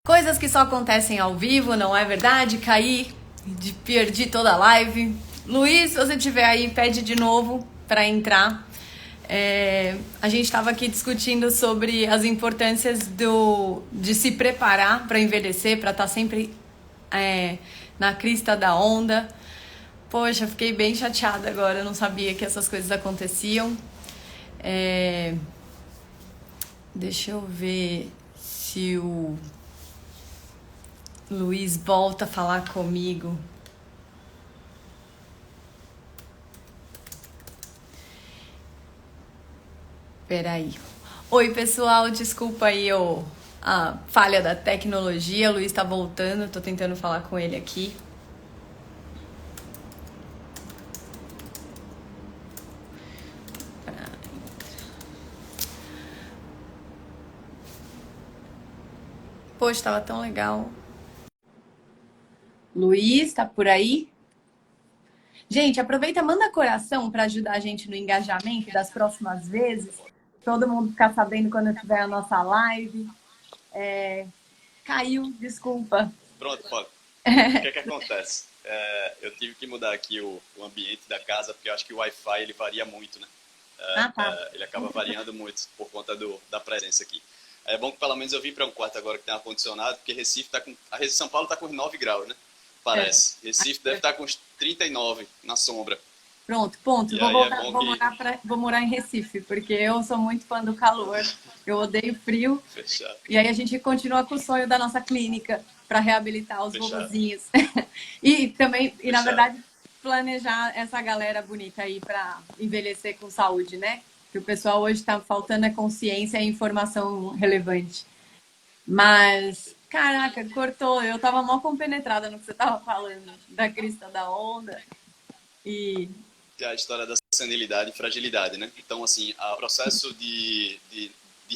Coisas que só acontecem ao vivo, não é verdade? Caí, perdi toda a live. Luiz, se você estiver aí, pede de novo para entrar. A gente estava aqui discutindo sobre as importâncias de se preparar para envelhecer, para estar sempre na crista da onda. Poxa, fiquei bem chateada agora, eu não sabia que essas coisas aconteciam. Deixa eu ver se o Luiz volta a falar comigo. Peraí. Oi, pessoal, desculpa aí a falha da tecnologia. O Luiz tá voltando, tô tentando falar com ele aqui. Poxa, tava tão legal. Luiz, tá por aí? Gente, aproveita, manda coração para ajudar a gente no engajamento das próximas vezes. Todo mundo ficar sabendo quando tiver a nossa live. Caiu, desculpa. Pronto, Paulo. O que é que acontece? Eu tive que mudar aqui o ambiente da casa, porque eu acho que o Wi-Fi ele varia muito, né? Tá. Ele acaba variando muito por conta da presença aqui. É bom que pelo menos eu vim para um quarto agora que tem ar-condicionado, porque Recife tá com... A São Paulo está com uns 9 graus, né? Parece. Recife deve estar com uns 39 na sombra. Pronto, ponto. E Vou aí é voltar, bom que... vou morar em Recife, porque eu sou muito fã do calor. Eu odeio frio. Fechado. E aí a gente continua com o sonho da nossa clínica para reabilitar os Fechado. vovozinhos. E também, na Fechado. verdade, planejar essa galera bonita aí para envelhecer com saúde, né? Que o pessoal hoje está faltando é consciência e informação relevante. Mas, caraca, cortou. Eu tava mal compenetrada no que você tava falando, da crista da onda. E Que é a história da senilidade e fragilidade, né? Então, assim, o processo de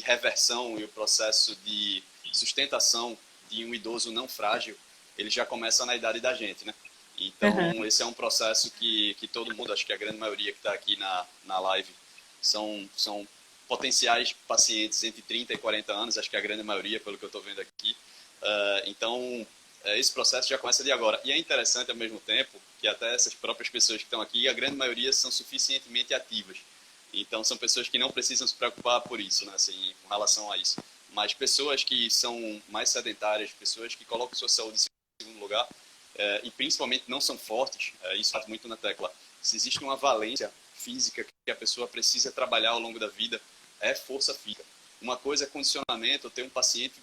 reversão e o processo de sustentação de um idoso não frágil, ele já começa na idade da gente, né? uhum. Então, esse é um processo que todo mundo, acho que a grande maioria que está aqui na live, são potenciais pacientes entre 30 e 40 anos, acho que a grande maioria, pelo que eu estou vendo aqui. Então, esse processo já começa de agora. E é interessante, ao mesmo tempo, que até essas próprias pessoas que estão aqui, a grande maioria são suficientemente ativas. Então, são pessoas que não precisam se preocupar por isso, né, assim, com relação a isso. Mas pessoas que são mais sedentárias, pessoas que colocam sua saúde em segundo lugar, e principalmente não são fortes, isso bate muito na tecla. Se existe uma valência física que a pessoa precisa trabalhar ao longo da vida, é força física. Uma coisa é condicionamento, ter um paciente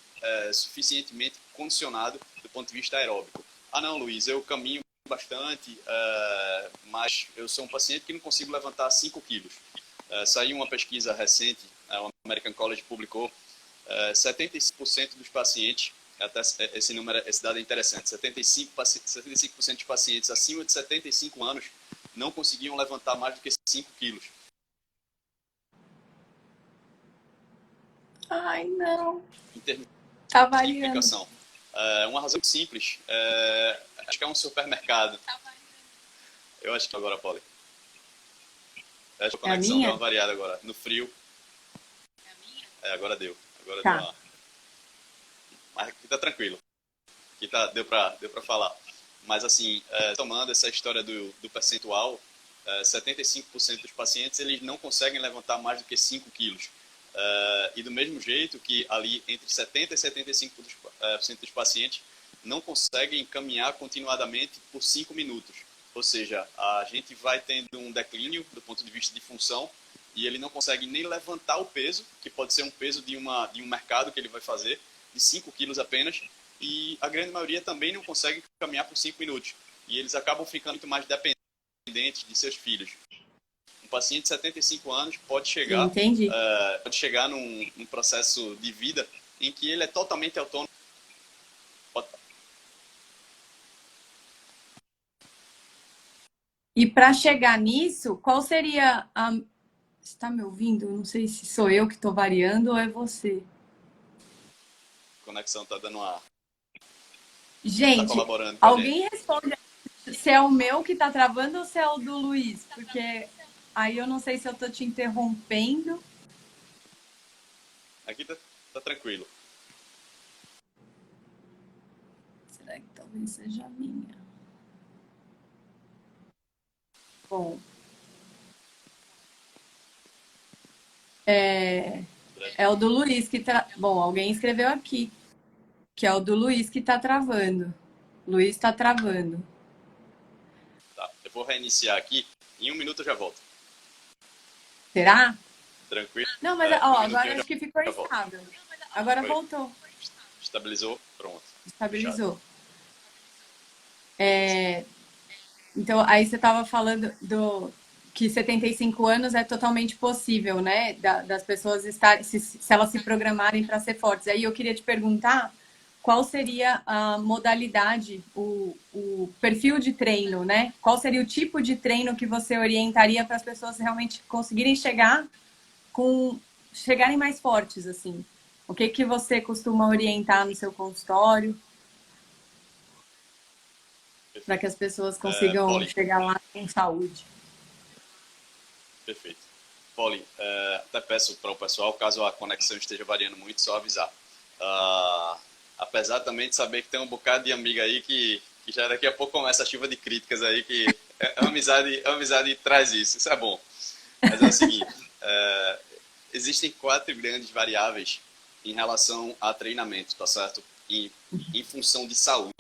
suficientemente condicionado do ponto de vista aeróbico. Ah não, Luiz, eu caminho bastante, mas eu sou um paciente que não consigo levantar 5 quilos. Saiu uma pesquisa recente, o American College publicou, 75% dos pacientes, até esse dado é interessante, 75% dos pacientes acima de 75 anos não conseguiam levantar mais do que 5 quilos. Ai, não. Em termos Tá de variando. implicação. Uma razão simples, acho que é um supermercado. Eu acho que agora, Polly. Acho que a É a conexão deu minha? uma variada agora. No frio. Agora deu. Agora deu Tá. uma. Mas aqui tá tranquilo. Aqui deu pra falar. Mas assim, tomando essa história do percentual, 75% dos pacientes eles não conseguem levantar mais do que 5 quilos. E do mesmo jeito que ali entre 70% e 75% dos pacientes não conseguem caminhar continuadamente por 5 minutos. Ou seja, a gente vai tendo um declínio do ponto de vista de função e ele não consegue nem levantar o peso, que pode ser um peso de um mercado que ele vai fazer, de 5 quilos apenas, e a grande maioria também não consegue caminhar por 5 minutos. E eles acabam ficando muito mais dependentes de seus filhos. Um paciente de 75 anos Entendi. pode chegar num processo de vida em que ele é totalmente autônomo. E para chegar nisso, qual seria a. Você está me ouvindo? Não sei se sou eu que estou variando ou é você. A conexão está dando uma... não está Gente, colaborando com a gente. alguém responde se é o meu que está travando ou se é o do Luiz, porque aí eu não sei se eu estou te interrompendo. Aqui tá tranquilo. Será que talvez seja a minha? Bom, é o do Luiz que tá. Bom, alguém escreveu aqui, que é o do Luiz que tá travando. Luiz tá travando. Tá, eu vou reiniciar aqui. Em 1 minuto eu já volto. Será? Tranquilo? Não, mas Em ó, um agora minutinho acho que ficou eu já volto. estável. Agora Foi? voltou, Estabilizou? Pronto. Fechado. estabilizou. Então, aí você estava falando do que 75 anos é totalmente possível, né? Das pessoas estarem, se elas se programarem para ser fortes. Aí eu queria te perguntar qual seria a modalidade, o perfil de treino, né? Qual seria o tipo de treino que você orientaria para as pessoas realmente conseguirem chegarem mais fortes, assim? O que que você costuma orientar no seu consultório para que Perfeito. as pessoas consigam Polly, chegar lá com saúde? perfeito. Polly, até peço para o pessoal, caso a conexão esteja variando muito, só avisar. Ah, apesar também de saber que tem um bocado de amiga aí que já daqui a pouco começa a chuva de críticas aí, que a amizade traz isso é bom. Mas é o seguinte, existem 4 grandes variáveis em relação a treinamento, tá certo? Em função de saúde.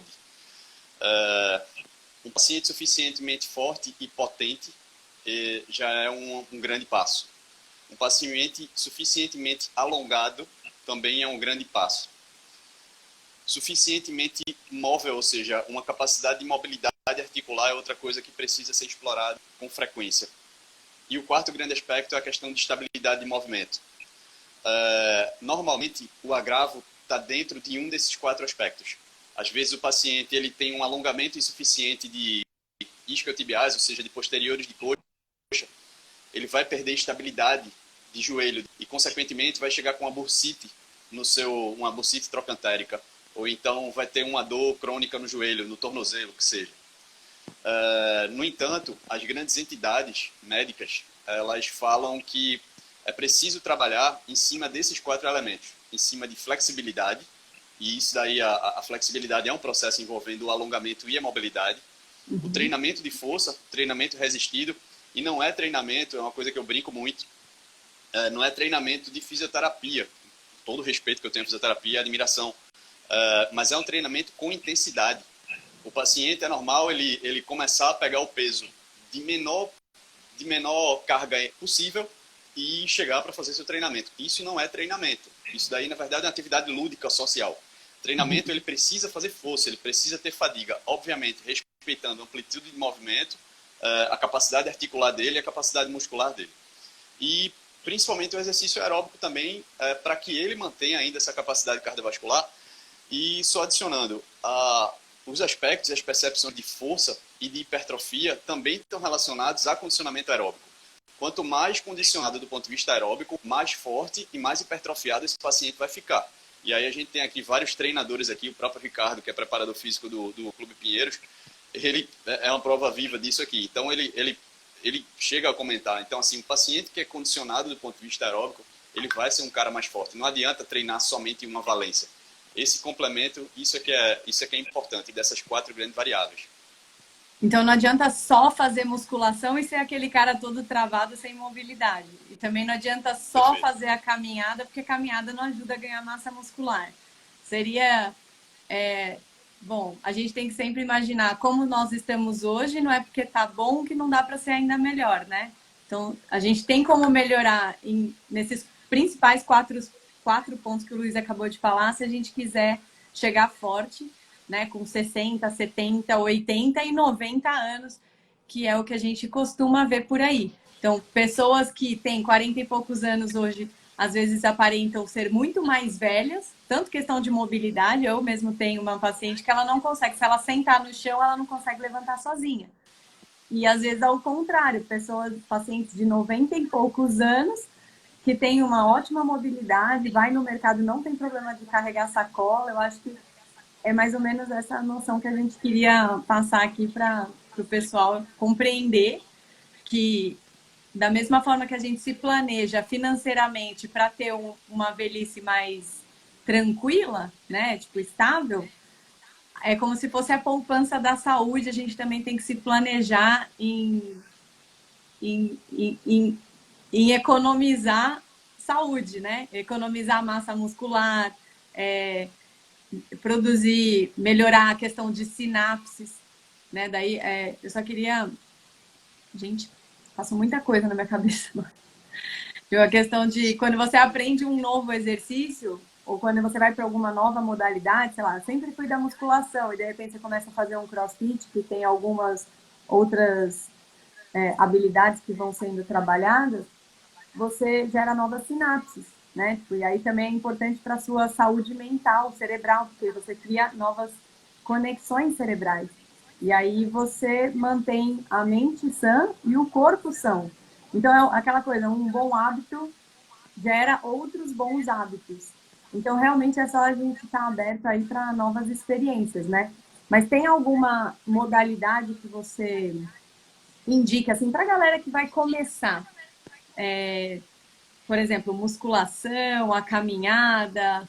Um paciente suficientemente forte e potente já é um grande passo. Um paciente suficientemente alongado também é um grande passo. Suficientemente móvel, ou seja, uma capacidade de mobilidade articular é outra coisa que precisa ser explorada com frequência. E o quarto grande aspecto é a questão de estabilidade de movimento. Normalmente, o agravo está dentro de um desses 4 aspectos. Às vezes, o paciente ele tem um alongamento insuficiente de isquiotibiais, ou seja, de posteriores de coxa, ele vai perder estabilidade de joelho e, consequentemente, vai chegar com uma bursite uma bursite trocantérica, ou então vai ter uma dor crônica no joelho, no tornozelo, que seja. No entanto, as grandes entidades médicas, elas falam que é preciso trabalhar em cima desses 4 elementos, em cima de flexibilidade, e isso daí, a flexibilidade é um processo envolvendo o alongamento e a mobilidade, o treinamento de força, treinamento resistido, e não é treinamento, é uma coisa que eu brinco muito, não é treinamento de fisioterapia, todo o respeito que eu tenho à fisioterapia e admiração, mas é um treinamento com intensidade. O paciente é normal ele começar a pegar o peso de menor carga possível e chegar para fazer seu treinamento. Isso não é treinamento. Isso daí, na verdade, é uma atividade lúdica social. Treinamento, ele precisa fazer força, ele precisa ter fadiga, obviamente, respeitando a amplitude de movimento, a capacidade articular dele e a capacidade muscular dele. E, principalmente, o exercício aeróbico também, para que ele mantenha ainda essa capacidade cardiovascular. E só adicionando, os aspectos e as percepções de força e de hipertrofia também estão relacionados a condicionamento aeróbico. Quanto mais condicionado do ponto de vista aeróbico, mais forte e mais hipertrofiado esse paciente vai ficar. E aí a gente tem aqui vários treinadores aqui, o próprio Ricardo, que é preparador físico do Clube Pinheiros, ele é uma prova viva disso aqui. Então ele chega a comentar, então assim, um paciente que é condicionado do ponto de vista aeróbico, ele vai ser um cara mais forte. Não adianta treinar somente uma valência. Esse complemento, isso é que é importante, dessas 4 grandes variáveis. Então não adianta só fazer musculação e ser aquele cara todo travado sem mobilidade. E também não adianta só Perfeito. fazer a caminhada, porque caminhada não ajuda a ganhar massa muscular. Seria. Bom, a gente tem que sempre imaginar como nós estamos hoje, não é porque tá bom que não dá para ser ainda melhor, né? Então a gente tem como melhorar nesses principais quatro pontos que o Luiz acabou de falar, se a gente quiser chegar forte, né, com 60, 70, 80 e 90 anos, que é o que a gente costuma ver por aí. Então, pessoas que têm 40 e poucos anos hoje, às vezes aparentam ser muito mais velhas, tanto questão de mobilidade, eu mesmo tenho uma paciente que ela não consegue, se ela sentar no chão, ela não consegue levantar sozinha. E às vezes ao contrário, pacientes de 90 e poucos anos, que tem uma ótima mobilidade, vai no mercado, não tem problema de carregar sacola. Eu acho que é mais ou menos essa noção que a gente queria passar aqui para o pessoal compreender que, da mesma forma que a gente se planeja financeiramente para ter uma velhice mais tranquila, né, tipo estável, é como se fosse a poupança da saúde, a gente também tem que se planejar em, em, em, em economizar saúde, né? Economizar massa muscular, é, produzir, melhorar a questão de sinapses, né? Daí, eu só queria... Gente, passou muita coisa na minha cabeça. A questão de quando você aprende um novo exercício, ou quando você vai para alguma nova modalidade, sei lá, sempre fui da musculação, e de repente você começa a fazer um crossfit, que tem algumas outras habilidades que vão sendo trabalhadas, você gera novas sinapses, né? E aí também é importante para a sua saúde mental, cerebral, porque você cria novas conexões cerebrais. E aí você mantém a mente sã e o corpo são. Então é aquela coisa, um bom hábito gera outros bons hábitos. Então realmente é só a gente estar aberto aí para novas experiências, né? Mas tem alguma modalidade que você indica assim para a galera que vai começar? Por exemplo, musculação, a caminhada,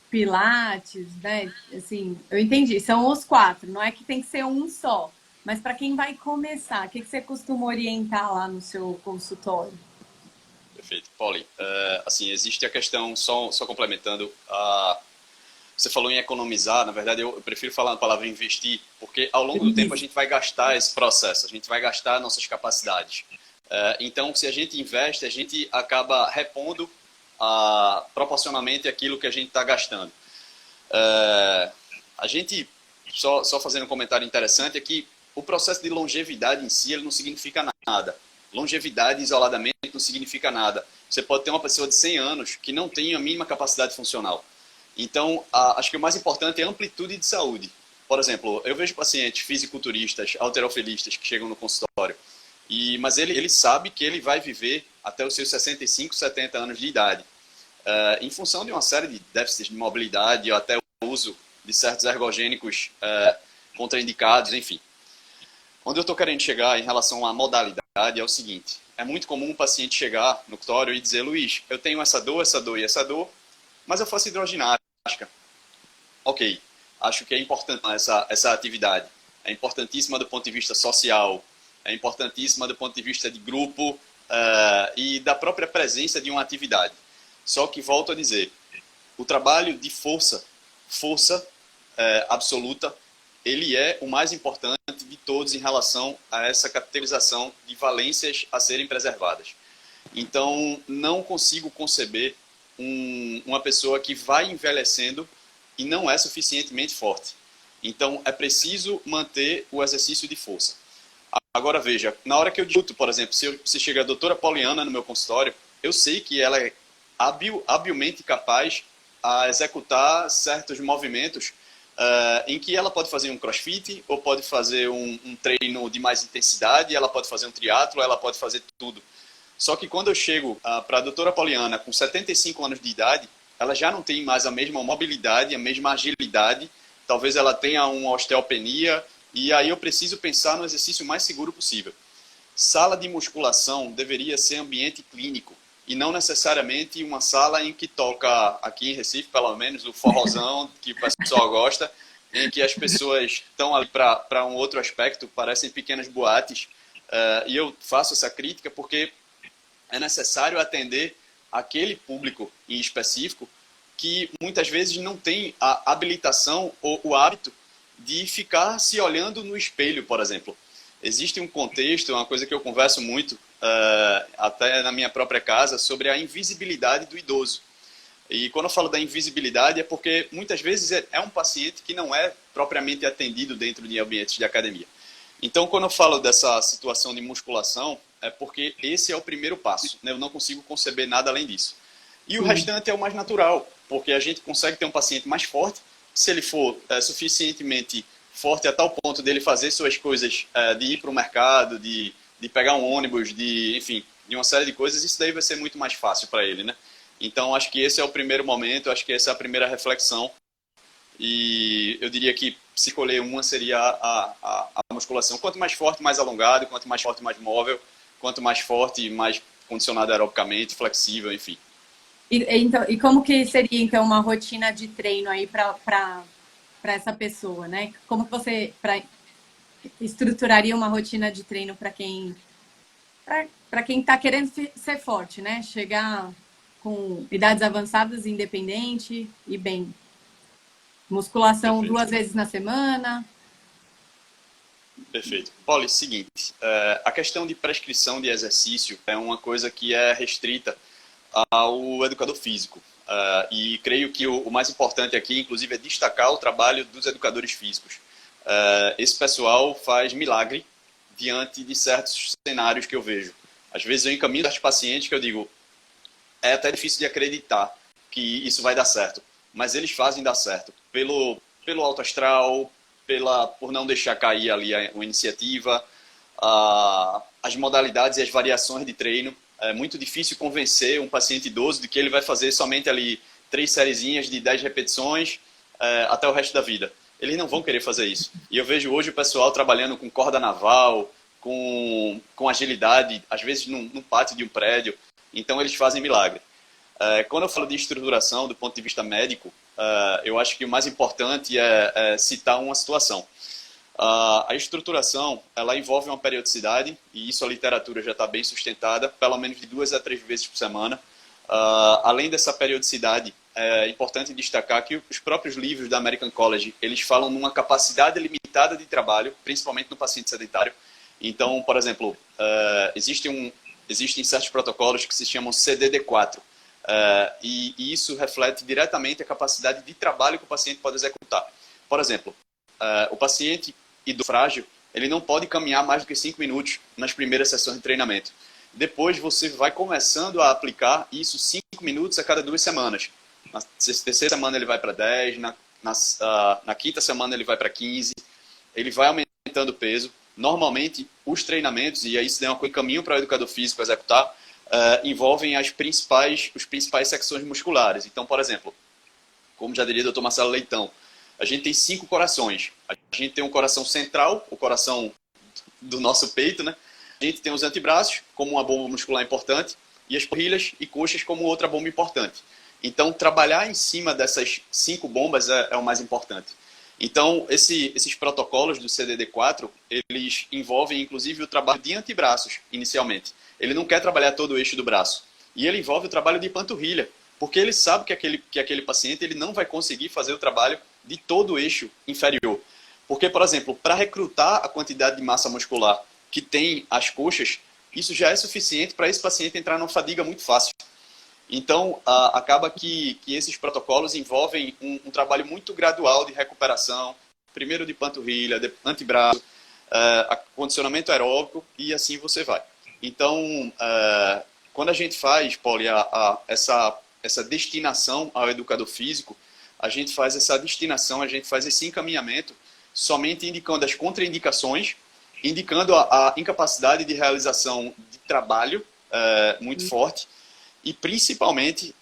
pilates, né? Assim, eu entendi, são os 4, não é que tem que ser um só. Mas para quem vai começar, o que você costuma orientar lá no seu consultório? Perfeito. Polly, assim, existe a questão, só complementando, você falou em economizar, na verdade eu prefiro falar a palavra investir, porque ao longo do tempo a gente vai gastar esse processo, a gente vai gastar nossas capacidades. Então, se a gente investe, a gente acaba repondo proporcionalmente aquilo que a gente está gastando. A gente, só fazendo um comentário interessante, é que o processo de longevidade em si ele não significa nada. Longevidade isoladamente não significa nada. Você pode ter uma pessoa de 100 anos que não tem a mínima capacidade funcional. Então, acho que o mais importante é a amplitude de saúde. Por exemplo, eu vejo pacientes fisiculturistas, halterofilistas que chegam no consultório, mas ele sabe que ele vai viver até os seus 65, 70 anos de idade, em função de uma série de déficits de mobilidade ou até o uso de certos ergogênicos contraindicados, enfim. Onde eu estou querendo chegar em relação à modalidade é o seguinte: é muito comum um paciente chegar no consultório e dizer, Luiz, eu tenho essa dor e essa dor, mas eu faço hidroginástica. Ok, acho que é importante essa atividade. É importantíssima do ponto de vista social, é importantíssima do ponto de vista de grupo e da própria presença de uma atividade. Só que, volto a dizer, o trabalho de força absoluta, ele é o mais importante de todos em relação a essa categorização de valências a serem preservadas. Então, não consigo conceber uma pessoa que vai envelhecendo e não é suficientemente forte. Então, é preciso manter o exercício de força. Agora, veja, na hora que eu discuto, por exemplo, se chega a doutora Poliana no meu consultório, eu sei que ela é habilmente capaz a executar certos movimentos em que ela pode fazer um crossfit, ou pode fazer um treino de mais intensidade, ela pode fazer um triatlo, ela pode fazer tudo. Só que quando eu chego para a doutora Poliana com 75 anos de idade, ela já não tem mais a mesma mobilidade, a mesma agilidade, talvez ela tenha uma osteopenia, e aí eu preciso pensar no exercício mais seguro possível. Sala de musculação deveria ser ambiente clínico, e não necessariamente uma sala em que toca, aqui em Recife, pelo menos, o forrozão, que o pessoal gosta, em que as pessoas estão ali para um outro aspecto, parecem pequenas boates, e eu faço essa crítica porque é necessário atender aquele público em específico que muitas vezes não tem a habilitação ou o hábito de ficar se olhando no espelho, por exemplo. Existe um contexto, uma coisa que eu converso muito, até na minha própria casa, sobre a invisibilidade do idoso. E quando eu falo da invisibilidade é porque muitas vezes é um paciente que não é propriamente atendido dentro de ambientes de academia. Então, quando eu falo dessa situação de musculação, é porque esse é o primeiro passo, né? Eu não consigo conceber nada além disso. E o restante é o mais natural, porque a gente consegue ter um paciente mais forte, se ele for suficientemente forte a tal ponto dele fazer suas coisas, de ir para o mercado, de pegar um ônibus, enfim, de uma série de coisas, isso daí vai ser muito mais fácil para ele, né? Então, acho que esse é o primeiro momento, acho que essa é a primeira reflexão. E eu diria que se escolher uma seria a musculação. Quanto mais forte, mais alongado, quanto mais forte, mais móvel, quanto mais forte, mais condicionado aerobicamente, flexível, enfim. Então, e como que seria, então, uma rotina de treino aí para para essa pessoa, né? Como que você estruturaria uma rotina de treino para quem está querendo ser forte, né? Chegar com idades avançadas, independente e bem. Musculação Perfeito. 2 vezes na semana. Perfeito. Paulo, seguinte, a questão de prescrição de exercício é uma coisa que é restrita ao educador físico. E creio que o mais importante aqui, inclusive, é destacar o trabalho dos educadores físicos. Esse pessoal faz milagre diante de certos cenários que eu vejo. Às vezes eu encaminho os pacientes que eu digo, é até difícil de acreditar que isso vai dar certo, mas eles fazem dar certo. Pelo alto astral, por não deixar cair ali uma iniciativa, as modalidades e as variações de treino. É muito difícil convencer um paciente idoso de que ele vai fazer somente ali 3 sériezinhas de 10 repetições até o resto da vida. Eles não vão querer fazer isso. E eu vejo hoje o pessoal trabalhando com corda naval, com agilidade, às vezes num pátio de um prédio. Então eles fazem milagre. Quando eu falo de estruturação do ponto de vista médico, eu acho que o mais importante é citar uma situação. A estruturação, ela envolve uma periodicidade, e isso a literatura já está bem sustentada, pelo menos de 2 a 3 vezes por semana. Além dessa periodicidade, é importante destacar que os próprios livros da American College, eles falam numa capacidade limitada de trabalho, principalmente no paciente sedentário. Então, por exemplo, existem certos protocolos que se chamam CDD4, e isso reflete diretamente a capacidade de trabalho que o paciente pode executar. Por exemplo, o paciente idoso frágil, ele não pode caminhar mais do que 5 minutos nas primeiras sessões de treinamento. Depois você vai começando a aplicar isso 5 minutos a cada 2 semanas. Na terceira semana ele vai para 10, na quinta semana ele vai para 15, ele vai aumentando o peso. Normalmente, os treinamentos, e aí isso dá um caminho para o educador físico executar, envolvem os principais secções musculares. Então, por exemplo, como já diria o Dr. Marcelo Leitão, a gente tem 5 corações. A gente tem um coração central, o coração do nosso peito, né? A gente tem os antebraços, como uma bomba muscular importante, e as panturrilhas e coxas como outra bomba importante. Então, trabalhar em cima dessas 5 bombas é o mais importante. Então, esses protocolos do CDD4, eles envolvem, inclusive, o trabalho de antebraços, inicialmente. Ele não quer trabalhar todo o eixo do braço. E ele envolve o trabalho de panturrilha, porque ele sabe que aquele paciente ele não vai conseguir fazer o trabalho de todo o eixo inferior. Porque, por exemplo, para recrutar a quantidade de massa muscular que tem as coxas, isso já é suficiente para esse paciente entrar numa fadiga muito fácil. Então, acaba que esses protocolos envolvem um trabalho muito gradual de recuperação, primeiro de panturrilha, de antebraço, condicionamento aeróbico e assim você vai. Então, quando a gente faz, Pauli, essa destinação ao educador físico, a gente faz essa destinação, a gente faz esse encaminhamento somente indicando as contraindicações, indicando a incapacidade de realização de trabalho muito forte e principalmente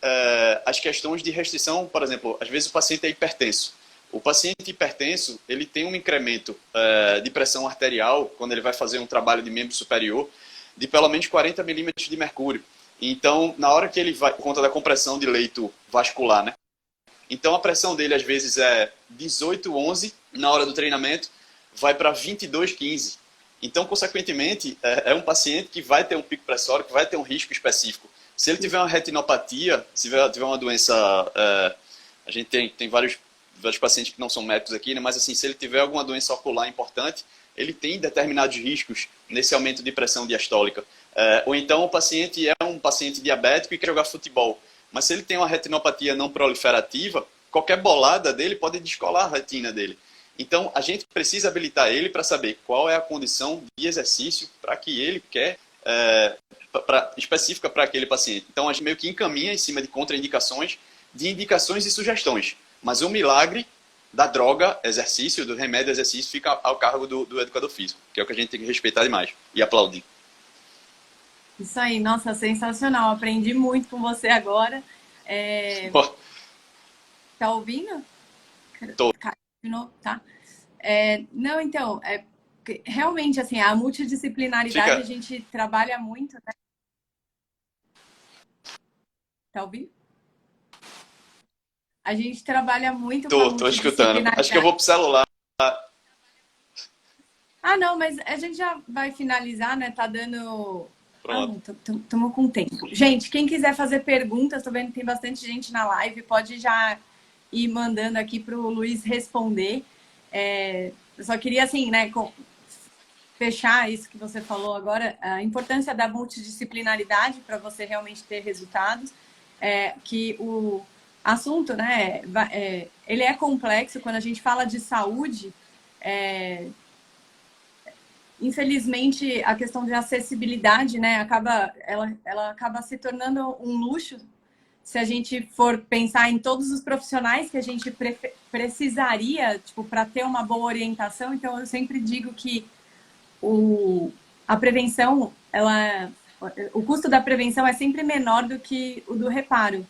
as questões de restrição. Por exemplo, às vezes o paciente é hipertenso. O paciente hipertenso ele tem um incremento de pressão arterial quando ele vai fazer um trabalho de membro superior de pelo menos 40 milímetros de mercúrio. Então, na hora que ele vai, por conta da compressão de leito vascular, né? Então, a pressão dele, às vezes, é 18,11 na hora do treinamento, vai para 22,15. Então, consequentemente, é um paciente que vai ter um pico pressório, que vai ter um risco específico. Se ele tiver uma retinopatia, se tiver uma doença... a gente tem vários pacientes que não são médicos aqui, né? Mas assim, se ele tiver alguma doença ocular importante, ele tem determinados riscos nesse aumento de pressão diastólica. Ou então o paciente é um paciente diabético e quer jogar futebol. Mas se ele tem uma retinopatia não proliferativa, qualquer bolada dele pode descolar a retina dele. Então, a gente precisa habilitar ele para saber qual é a condição de exercício para que ele quer, específica para aquele paciente. Então, a gente meio que encaminha em cima de contraindicações, de indicações e sugestões. Mas o milagre da droga, exercício, do remédio, exercício, fica ao cargo do educador físico, que é o que a gente tem que respeitar demais e aplaudir. Isso aí, nossa, sensacional. Aprendi muito com você agora. Tá ouvindo? Tô. Tá? Não, então, realmente, assim, a multidisciplinaridade a gente trabalha muito, né? Tá ouvindo? A gente trabalha muito com a Tô escutando. Acho que eu multidisciplinaridade. vou pro celular. Ah, não, mas a gente já vai finalizar, né? Tá dando. Ah, Pronto. não, estamos com tempo. Gente, quem quiser fazer perguntas, tô vendo que tem bastante gente na live, pode já ir mandando aqui para o Luiz responder. Eu só queria, assim, né, fechar isso que você falou agora, a importância da multidisciplinaridade para você realmente ter resultados, que o assunto, né, ele é complexo. Quando a gente fala de saúde, infelizmente, a questão de acessibilidade, né, ela acaba se tornando um luxo se a gente for pensar em todos os profissionais que a gente precisaria, tipo, para ter uma boa orientação. Então, eu sempre digo que a prevenção, o custo da prevenção é sempre menor do que o do reparo.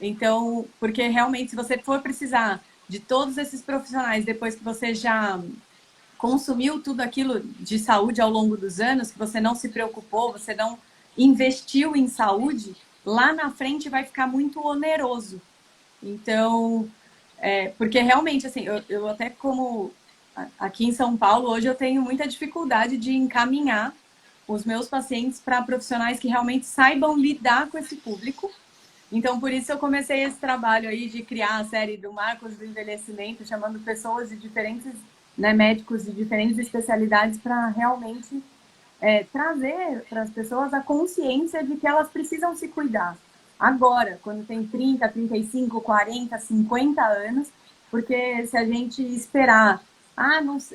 Então, porque realmente, se você for precisar de todos esses profissionais depois que você já consumiu tudo aquilo de saúde ao longo dos anos, que você não se preocupou, você não investiu em saúde, lá na frente vai ficar muito oneroso. Então, porque realmente, assim, eu até como aqui em São Paulo, hoje eu tenho muita dificuldade de encaminhar os meus pacientes para profissionais que realmente saibam lidar com esse público. Então, por isso eu comecei esse trabalho aí de criar a série do Marcos do Envelhecimento, chamando pessoas de diferentes, né, médicos de diferentes especialidades para realmente trazer para as pessoas a consciência de que elas precisam se cuidar. Agora, quando tem 30, 35, 40, 50 anos, porque se a gente esperar,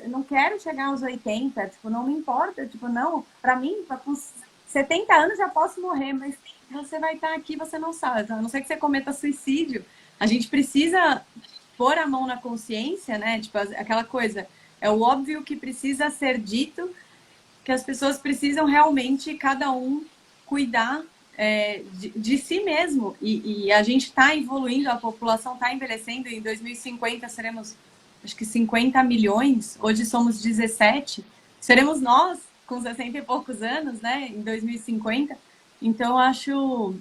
não quero chegar aos 80, tipo, não me importa, tipo, não, para mim, com 70 anos já posso morrer, mas você vai estar aqui, você não sabe, a não ser que você cometa suicídio. A gente precisa pôr a mão na consciência, né? Tipo, aquela coisa, é o óbvio que precisa ser dito, que as pessoas precisam realmente, cada um, cuidar de si mesmo. E a gente está evoluindo, a população está envelhecendo. Em 2050 seremos, acho que 50 milhões. Hoje somos 17. Seremos nós, com 60 e poucos anos, né? Em 2050. Então, acho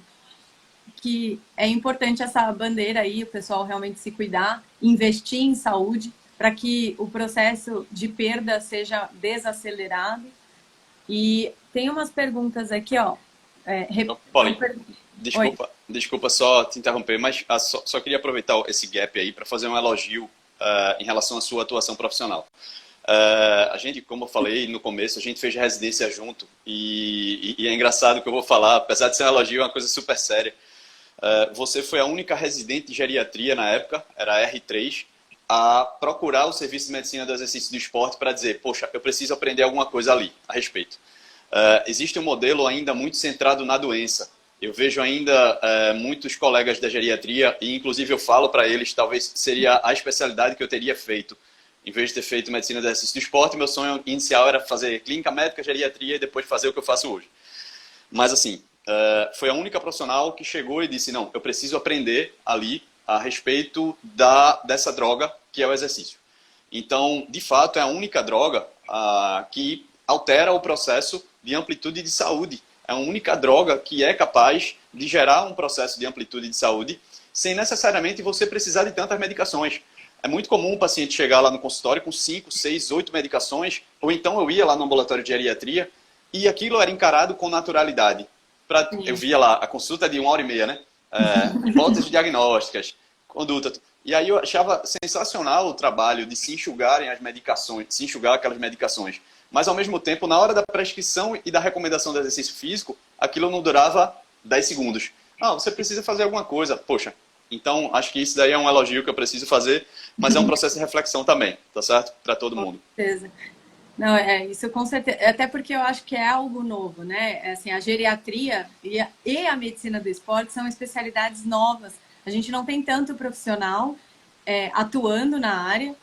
que é importante essa bandeira aí, o pessoal realmente se cuidar, investir em saúde, para que o processo de perda seja desacelerado. E tem umas perguntas aqui, ó. Paulinho, Oi. desculpa só te interromper, mas só queria aproveitar esse gap aí para fazer um elogio em relação à sua atuação profissional. A gente, como eu falei no começo, a gente fez residência junto e é engraçado o que eu vou falar, apesar de ser um elogio, é uma coisa super séria. Você foi a única residente de geriatria na época, era R3, a procurar o serviço de medicina do exercício do esporte para dizer, poxa, eu preciso aprender alguma coisa ali a respeito. Existe um modelo ainda muito centrado na doença. Eu vejo ainda muitos colegas da geriatria, e inclusive eu falo para eles, talvez seria a especialidade que eu teria feito. Em vez de ter feito medicina do exercício do esporte, meu sonho inicial era fazer clínica médica, geriatria e depois fazer o que eu faço hoje. Mas assim, foi a única profissional que chegou e disse, não, eu preciso aprender ali a respeito dessa droga que é o exercício. Então, de fato, é a única droga que altera o processo de amplitude de saúde. É a única droga que é capaz de gerar um processo de amplitude de saúde sem necessariamente você precisar de tantas medicações. É muito comum o paciente chegar lá no consultório com 5, 6, 8 medicações, ou então eu ia lá no ambulatório de geriatria e aquilo era encarado com naturalidade. Eu via lá a consulta de 1h30, né? Hipóteses diagnósticas, conduta. E aí eu achava sensacional o trabalho de se enxugarem as medicações, se enxugar aquelas medicações. Mas, ao mesmo tempo, na hora da prescrição e da recomendação do exercício físico, aquilo não durava 10 segundos. Você precisa fazer alguma coisa. Poxa, então acho que isso daí é um elogio que eu preciso fazer, mas é um processo de reflexão também, tá certo? Para todo mundo. Com certeza. Não, isso com certeza. Até porque eu acho que é algo novo, né? Assim, a geriatria e a medicina do esporte são especialidades novas. A gente não tem tanto profissional atuando na área.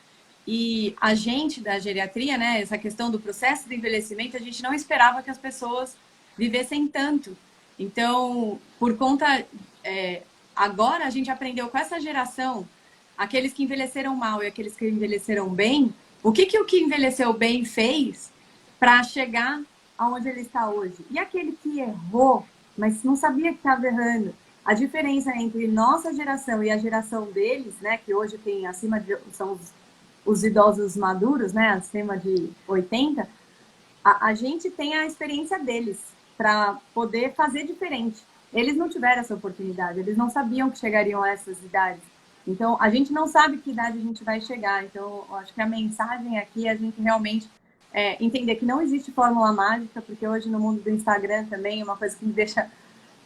E a gente da geriatria, né, essa questão do processo de envelhecimento, a gente não esperava que as pessoas vivessem tanto. Então, por conta... agora a gente aprendeu com essa geração, aqueles que envelheceram mal e aqueles que envelheceram bem, o que envelheceu bem fez para chegar aonde ele está hoje. E aquele que errou, mas não sabia que estava errando, a diferença entre nossa geração e a geração deles, né, que hoje tem acima de, são os idosos maduros, né, acima de 80, a gente tem a experiência deles para poder fazer diferente. Eles não tiveram essa oportunidade, eles não sabiam que chegariam a essas idades. Então, a gente não sabe que idade a gente vai chegar. Então, eu acho que a mensagem aqui é a gente realmente entender que não existe fórmula mágica, porque hoje no mundo do Instagram também, uma coisa que me deixa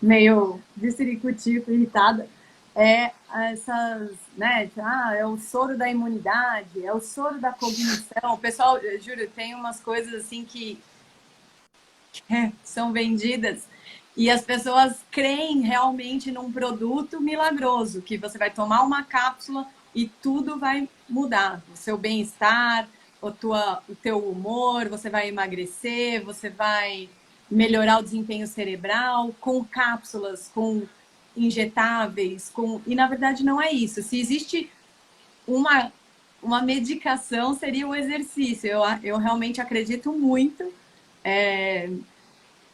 meio de ciricutico, irritada, é essas, né, é o soro da imunidade, é o soro da cognição. O pessoal, juro, tem umas coisas assim que são vendidas e as pessoas creem realmente num produto milagroso, que você vai tomar uma cápsula e tudo vai mudar. O seu bem-estar, o teu humor, você vai emagrecer, você vai melhorar o desempenho cerebral com cápsulas, com injetáveis, e na verdade não é isso. Se existe uma medicação, seria o exercício. Eu realmente acredito muito.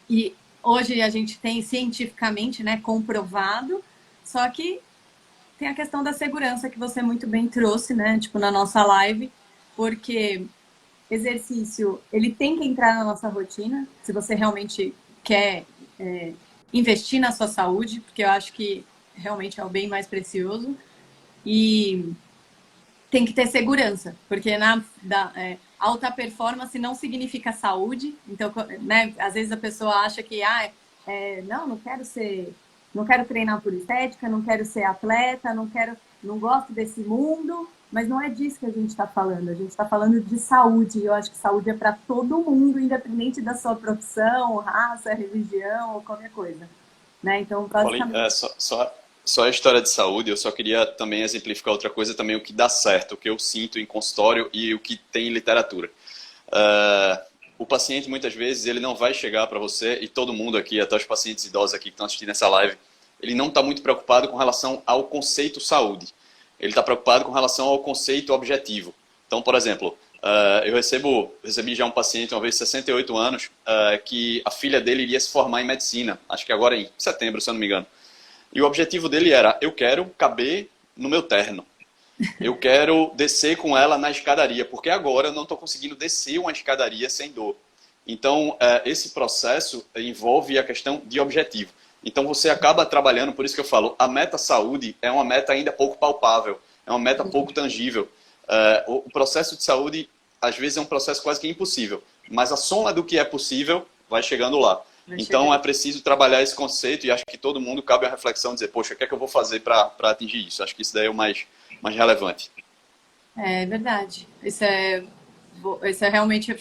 E hoje a gente tem cientificamente, né, comprovado, só que tem a questão da segurança que você muito bem trouxe, né, tipo na nossa live, porque exercício, ele tem que entrar na nossa rotina, se você realmente quer investir na sua saúde, porque eu acho que realmente é o bem mais precioso, e tem que ter segurança, porque alta performance não significa saúde. Então, né, às vezes a pessoa acha que não quero treinar por estética, não quero ser atleta, não gosto desse mundo, mas não é disso que a gente está falando. A gente está falando de saúde, e eu acho que saúde é para todo mundo, independente da sua profissão, raça, religião ou qualquer coisa. Né? Então, basicamente... Só a história de saúde, eu só queria também exemplificar outra coisa, também o que dá certo, o que eu sinto em consultório e o que tem em literatura. O paciente, muitas vezes, ele não vai chegar para você, e todo mundo aqui, até os pacientes idosos aqui que estão assistindo essa live, ele não está muito preocupado com relação ao conceito saúde. Ele está preocupado com relação ao conceito objetivo. Então, por exemplo, eu recebi já um paciente, uma vez de 68 anos, que a filha dele iria se formar em medicina, acho que agora em setembro, se eu não me engano. E o objetivo dele era, eu quero caber no meu terno. Eu quero descer com ela na escadaria, porque agora eu não estou conseguindo descer uma escadaria sem dor. Então, esse processo envolve a questão de objetivo. Então, você acaba trabalhando, por isso que eu falo, a meta saúde é uma meta ainda pouco palpável, é uma meta pouco tangível. O processo de saúde, às vezes, é um processo quase que impossível, mas a soma do que é possível vai chegando lá. Então, é preciso trabalhar esse conceito e acho que todo mundo cabe a reflexão de dizer, poxa, o que é que eu vou fazer para atingir isso? Acho que isso daí é o mais relevante. É verdade. Isso é realmente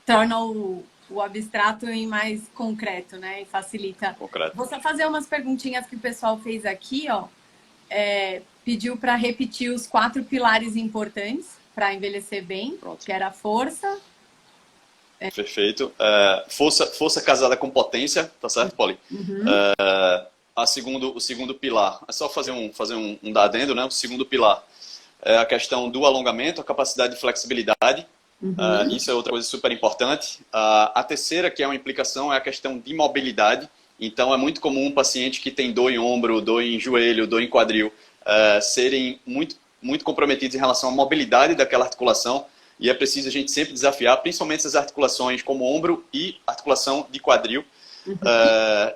torna o abstrato em mais concreto, né? E facilita. Concreto. Vou só fazer umas perguntinhas que o pessoal fez aqui, ó. Pediu para repetir os 4 pilares importantes para envelhecer bem, Pronto. Que era a força. Perfeito. Força casada com potência, tá certo, Polly? Uhum. O segundo pilar, é só fazer um adendo, né? O segundo pilar é a questão do alongamento, a capacidade de flexibilidade. Uhum. Isso é outra coisa super importante. A terceira, que é uma implicação, é a questão de mobilidade. Então, é muito comum um paciente que tem dor em ombro, dor em joelho, dor em quadril, serem muito, muito comprometidos em relação à mobilidade daquela articulação. E é preciso a gente sempre desafiar, principalmente essas articulações como ombro e articulação de quadril. Uhum.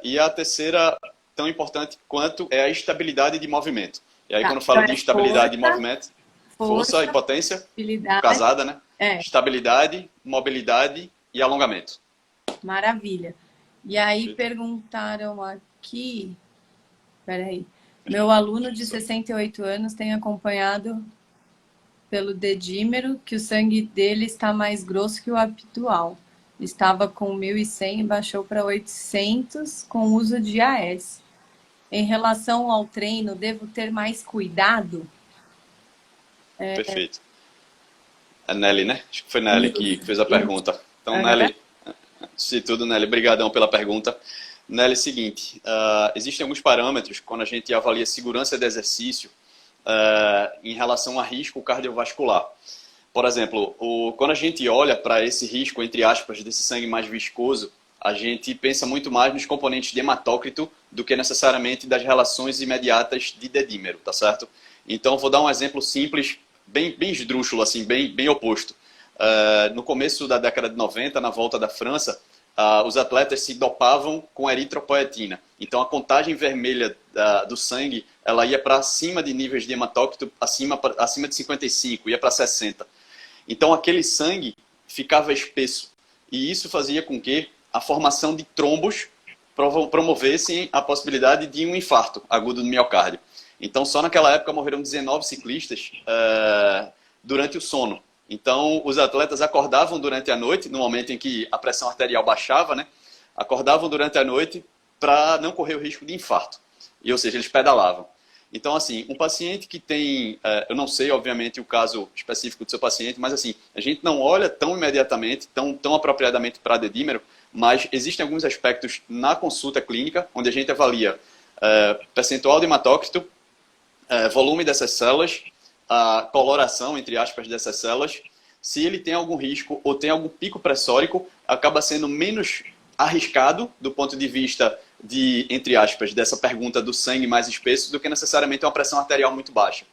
E a terceira, tão importante quanto, é a estabilidade de movimento. E aí, quando eu falo de estabilidade de movimento, força e potência, casada, né? Estabilidade, mobilidade e alongamento. Maravilha. E aí perguntaram aqui... Peraí. Meu aluno de 68 anos tem acompanhado pelo dedímero que o sangue dele está mais grosso que o habitual. Estava com 1.100 e baixou para 800 com o uso de AS. Em relação ao treino, devo ter mais cuidado? Perfeito. A Nelly, né? Acho que foi Nelly que fez a pergunta. Então, Nelly, se tudo, Nelly, brigadão pela pergunta. Nelly, seguinte, existem alguns parâmetros quando a gente avalia segurança de exercício em relação a risco cardiovascular. Por exemplo, quando a gente olha para esse risco, entre aspas, desse sangue mais viscoso, a gente pensa muito mais nos componentes de hematócrito do que necessariamente das relações imediatas de dedímero, tá certo? Então, vou dar um exemplo simples, bem esdrúxulo, assim, bem oposto. No começo da década de 90, na volta da França, os atletas se dopavam com eritropoetina. Então, a contagem vermelha do sangue, ela ia para cima de níveis de hematócrito, acima de 55, ia para 60. Então, aquele sangue ficava espesso. E isso fazia com que a formação de trombos promovessem a possibilidade de um infarto agudo do miocárdio. Então, só naquela época morreram 19 ciclistas durante o sono. Então, os atletas acordavam durante a noite, no momento em que a pressão arterial baixava, né? Acordavam durante a noite para não correr o risco de infarto. Ou seja, eles pedalavam. Então, assim, um paciente que tem... eu não sei, obviamente, o caso específico do seu paciente, mas, assim, a gente não olha tão imediatamente, tão apropriadamente para dedímero, mas existem alguns aspectos na consulta clínica, onde a gente avalia percentual de hematócrito, volume dessas células, a coloração, entre aspas, dessas células. Se ele tem algum risco ou tem algum pico pressórico, acaba sendo menos arriscado do ponto de vista de, entre aspas, dessa pergunta do sangue mais espesso do que necessariamente uma pressão arterial muito baixa.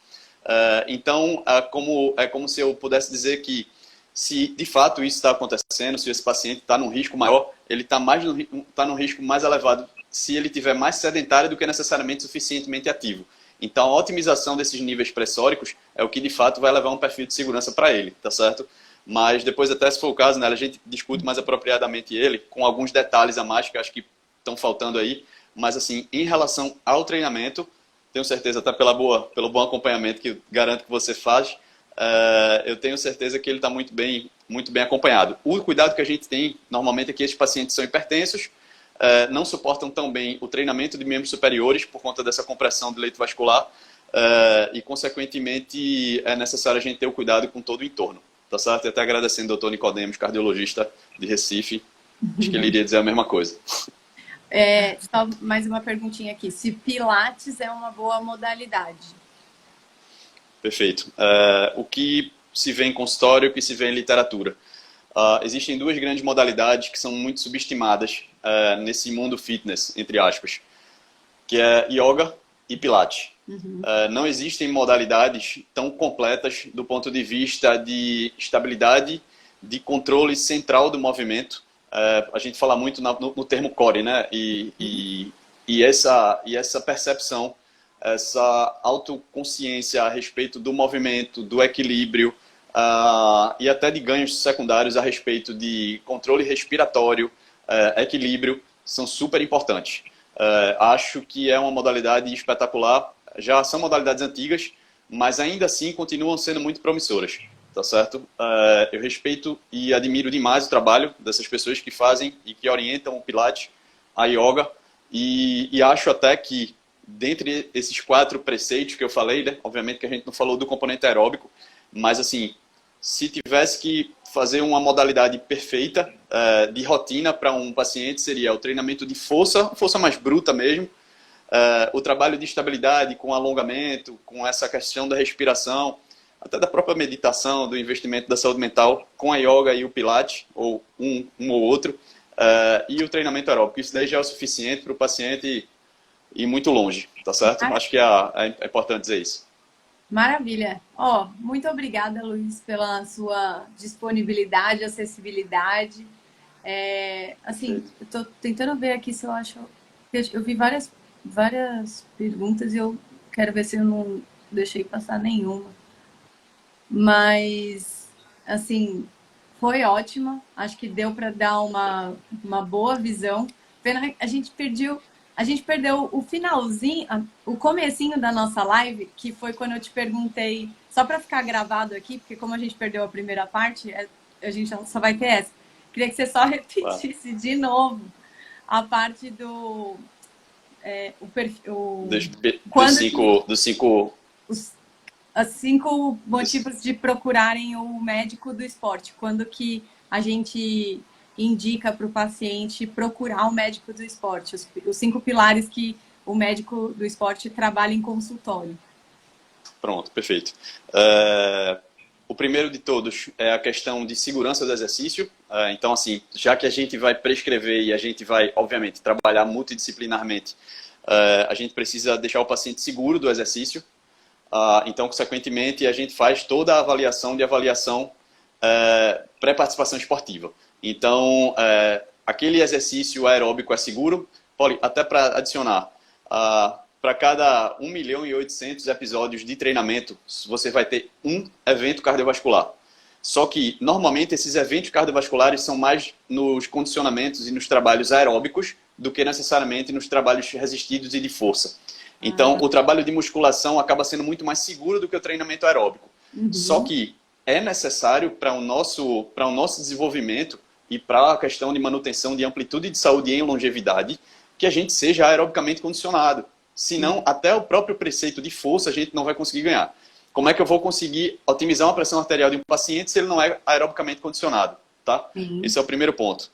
Então, é como se eu pudesse dizer que se de fato isso está acontecendo, se esse paciente está num risco maior, ele está num risco mais elevado se ele tiver mais sedentário do que necessariamente suficientemente ativo. Então, a otimização desses níveis pressóricos é o que, de fato, vai levar um perfil de segurança para ele, tá certo? Mas depois, até se for o caso, né, a gente discute mais apropriadamente ele, com alguns detalhes a mais que acho que estão faltando aí. Mas, assim, em relação ao treinamento, tenho certeza, até pelo bom acompanhamento que garanto que você faz, eu tenho certeza que ele está muito bem acompanhado. O cuidado que a gente tem, normalmente, é que esses pacientes são hipertensos, não suportam tão bem o treinamento de membros superiores por conta dessa compressão do leito vascular e, consequentemente, é necessário a gente ter o cuidado com todo o entorno. Tá certo? E até agradecendo ao doutor Nicodemos, cardiologista de Recife, acho que ele iria dizer a mesma coisa. Só mais uma perguntinha aqui. Se Pilates é uma boa modalidade? Perfeito. O que se vê em consultório e o que se vê em literatura? Existem duas grandes modalidades que são muito subestimadas nesse mundo fitness, entre aspas, que é yoga e pilates. Uhum. Não existem modalidades tão completas do ponto de vista de estabilidade, de controle central do movimento. A gente fala muito no termo core, né? E essa percepção, essa autoconsciência a respeito do movimento, do equilíbrio, e até de ganhos secundários a respeito de controle respiratório, equilíbrio, são super importantes. Acho que é uma modalidade espetacular. Já são modalidades antigas, mas ainda assim continuam sendo muito promissoras, tá certo? Eu respeito e admiro demais o trabalho dessas pessoas que fazem e que orientam o Pilates, a yoga, e acho até que, dentre esses 4 preceitos que eu falei, né, obviamente que a gente não falou do componente aeróbico, mas assim, se tivesse que fazer uma modalidade perfeita de rotina para um paciente, seria o treinamento de força mais bruta mesmo, o trabalho de estabilidade com alongamento, com essa questão da respiração, até da própria meditação, do investimento da saúde mental, com a yoga e o pilates, ou um ou outro, e o treinamento aeróbico. Isso daí já é o suficiente para o paciente ir muito longe, tá certo? Acho que é importante dizer isso. Maravilha. Muito obrigada, Luiz, pela sua disponibilidade, acessibilidade. Assim, eu tô tentando ver aqui se eu acho... Eu vi várias perguntas e eu quero ver se eu não deixei passar nenhuma. Mas, assim, foi ótima. Acho que deu para dar uma boa visão. Pena, a gente perdeu o finalzinho, o comecinho da nossa live, que foi quando eu te perguntei, só para ficar gravado aqui, porque como a gente perdeu a primeira parte, a gente só vai ter essa. Queria que você só repetisse de novo a parte do... Os 5 motivos de procurarem o médico do esporte. Quando que a gente indica para o paciente procurar o médico do esporte? Os 5 pilares que o médico do esporte trabalha em consultório. Pronto, perfeito. O primeiro de todos é a questão de segurança do exercício. Então, assim, já que a gente vai prescrever e a gente vai, obviamente, trabalhar multidisciplinarmente, a gente precisa deixar o paciente seguro do exercício. Então, consequentemente, a gente faz toda a avaliação pré-participação esportiva. Então, aquele exercício aeróbico é seguro. Até para adicionar, para cada 1.800.000 episódios de treinamento, você vai ter um evento cardiovascular. Só que, normalmente, esses eventos cardiovasculares são mais nos condicionamentos e nos trabalhos aeróbicos do que necessariamente nos trabalhos resistidos e de força. Então, o trabalho de musculação acaba sendo muito mais seguro do que o treinamento aeróbico. Só que é necessário para o nosso desenvolvimento e para a questão de manutenção de amplitude de saúde em longevidade que a gente seja aerobicamente condicionado. Senão, até o próprio preceito de força a gente não vai conseguir ganhar. Como é que eu vou conseguir otimizar uma pressão arterial de um paciente se ele não é aerobicamente condicionado? Tá? Esse é o primeiro ponto.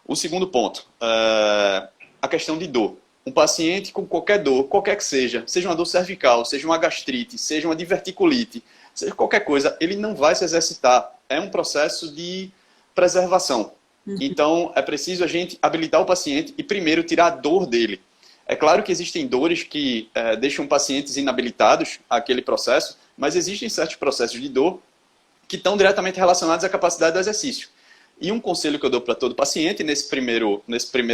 O segundo ponto, a questão de dor. Um paciente com qualquer dor, qualquer que seja uma dor cervical, seja uma gastrite, seja uma diverticulite, seja qualquer coisa, ele não vai se exercitar. É um processo de preservação. Então, é preciso a gente habilitar o paciente e primeiro tirar a dor dele. É claro que existem dores que deixam pacientes inabilitados àquele processo, mas existem certos processos de dor que estão diretamente relacionados à capacidade do exercício. E um conselho que eu dou para todo paciente nesse primeiro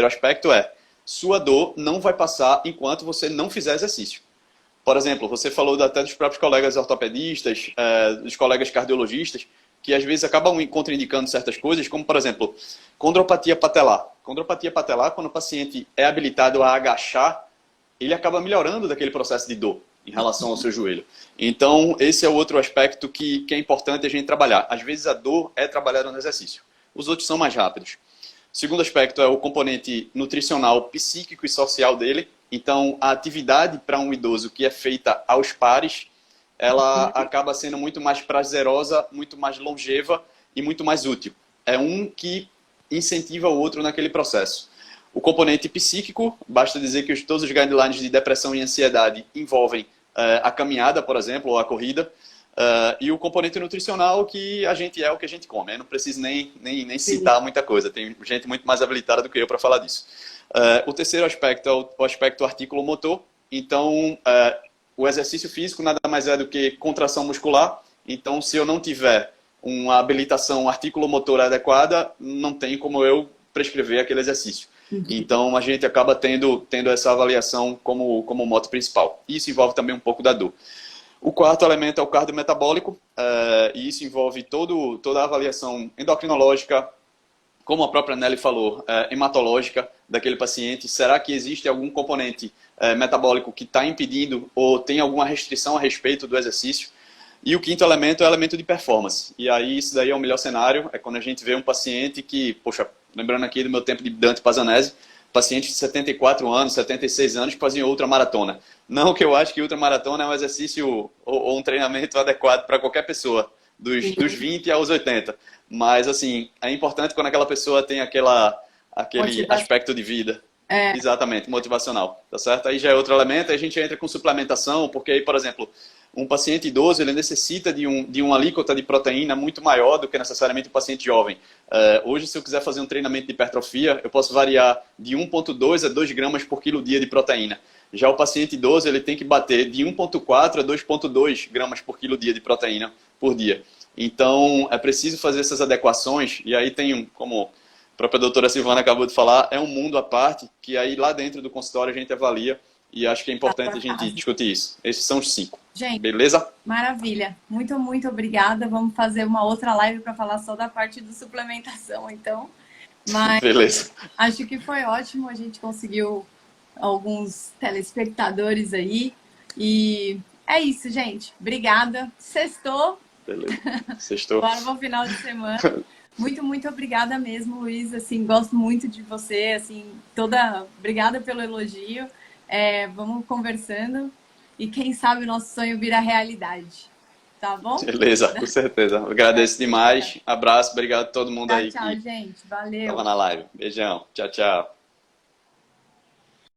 aspecto é: sua dor não vai passar enquanto você não fizer exercício. Por exemplo, você falou até dos próprios colegas ortopedistas, dos colegas cardiologistas, que às vezes acabam contraindicando certas coisas, como, por exemplo, condropatia patelar. Condropatia patelar, quando o paciente é habilitado a agachar, ele acaba melhorando daquele processo de dor em relação ao seu joelho. Então, esse é o outro aspecto que é importante a gente trabalhar. Às vezes a dor é trabalhada no exercício. Os outros são mais rápidos. O segundo aspecto é o componente nutricional, psíquico e social dele. Então, a atividade para um idoso que é feita aos pares, ela acaba sendo muito mais prazerosa, muito mais longeva e muito mais útil. É um que incentiva o outro naquele processo. O componente psíquico, basta dizer que todos os guidelines de depressão e ansiedade envolvem a caminhada, por exemplo, ou a corrida. E o componente nutricional, que a gente é o que a gente come. Eu não preciso nem citar muita coisa. Tem gente muito mais habilitada do que eu para falar disso. O terceiro aspecto é o aspecto artículo-motor. Então, o exercício físico nada mais é do que contração muscular. Então, se eu não tiver uma habilitação artículo-motora adequada, não tem como eu prescrever aquele exercício. Então, a gente acaba tendo essa avaliação como moto principal. Isso envolve também um pouco da dor. O quarto elemento é o cardiometabólico, e isso envolve toda a avaliação endocrinológica, como a própria Nelly falou, hematológica daquele paciente. Será que existe algum componente metabólico que está impedindo ou tem alguma restrição a respeito do exercício? E o quinto elemento é o elemento de performance. E aí isso daí é o melhor cenário, é quando a gente vê um paciente que, poxa, lembrando aqui do meu tempo de Dante Pazanese, paciente de 74 anos, 76 anos que faziam ultramaratona. Não que eu acho que ultramaratona é um exercício ou um treinamento adequado para qualquer pessoa, dos 20 aos 80. Mas, assim, é importante quando aquela pessoa tem aquele aspecto de vida. Exatamente, motivacional, tá certo? Aí já é outro elemento, aí a gente entra com suplementação, porque aí, por exemplo, um paciente idoso, ele necessita de uma alíquota de proteína muito maior do que necessariamente um paciente jovem. Hoje, se eu quiser fazer um treinamento de hipertrofia, eu posso variar de 1,2 a 2 gramas por quilo dia de proteína. Já o paciente idoso, ele tem que bater de 1,4 a 2,2 gramas por quilo dia de proteína por dia. Então, é preciso fazer essas adequações, e aí tem, como a própria doutora Silvana acabou de falar, é um mundo à parte, que aí lá dentro do consultório a gente avalia, e acho que é importante a gente discutir isso. Esses são os 5. Gente, beleza? Maravilha. Muito, muito obrigada. Vamos fazer uma outra live para falar só da parte de suplementação, então. Mas beleza. Acho que foi ótimo. A gente conseguiu alguns telespectadores aí. E é isso, gente. Obrigada. Sextou. Beleza. Sextou. Bora pro final de semana. Muito, muito obrigada mesmo, Luiz. Assim, gosto muito de você. Assim, obrigada pelo elogio. Vamos conversando e quem sabe o nosso sonho vira realidade. Tá bom? Beleza, com certeza. Agradeço demais. Abraço, obrigado a todo mundo aí. Tchau, gente. Valeu. Tava na live. Beijão. Tchau, tchau.